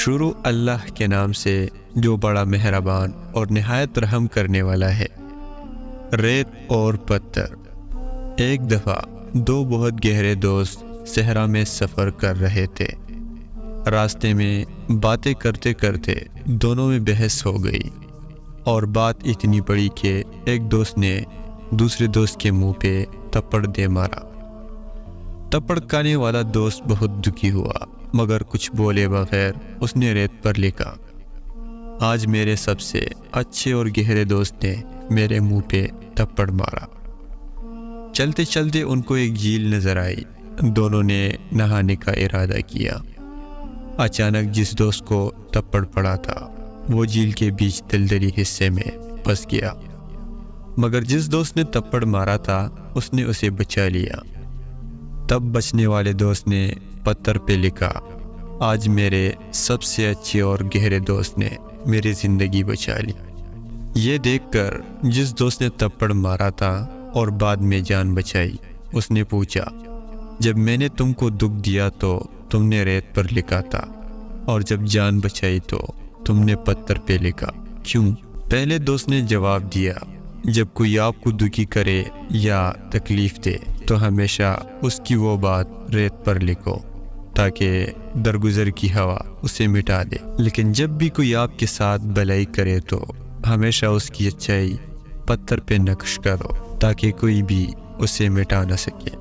شروع اللہ کے نام سے جو بڑا مہربان اور نہایت رحم کرنے والا ہے۔ ریت اور پتھر۔ ایک دفعہ دو بہت گہرے دوست صحرا میں سفر کر رہے تھے۔ راستے میں باتیں کرتے کرتے دونوں میں بحث ہو گئی اور بات اتنی بڑی کہ ایک دوست نے دوسرے دوست کے منہ پہ تھپڑ دے مارا۔ تھپڑ کھانے والا دوست بہت دکھی ہوا، مگر کچھ بولے بغیر اس نے ریت پر لکھا، آج میرے سب سے اچھے اور گہرے دوست نے میرے منہ پہ تھپڑ مارا۔ چلتے چلتے ان کو ایک جھیل نظر آئی۔ دونوں نے نہانے کا ارادہ کیا۔ اچانک جس دوست کو تھپڑ پڑا تھا وہ جھیل کے بیچ دلدلی حصے میں پھنس گیا، مگر جس دوست نے تھپڑ مارا تھا اس نے اسے بچا لیا۔ تب بچنے والے دوست نے پتھر پہ لکھا، آج میرے سب سے اچھے اور گہرے دوست نے میری زندگی بچا لی۔ یہ دیکھ کر جس دوست نے تھپڑ مارا تھا اور بعد میں جان بچائی، اس نے پوچھا، جب میں نے تم کو دکھ دیا تو تم نے ریت پر لکھا تھا، اور جب جان بچائی تو تم نے پتھر پہ لکھا، کیوں؟ پہلے دوست نے جواب دیا، جب کوئی آپ کو دکھی کرے یا تکلیف دے تو ہمیشہ اس کی وہ بات ریت پر لکھو تاکہ درگزر کی ہوا اسے مٹا دے، لیکن جب بھی کوئی آپ کے ساتھ بھلائی کرے تو ہمیشہ اس کی اچھائی پتھر پہ نقش کرو تاکہ کوئی بھی اسے مٹا نہ سکے۔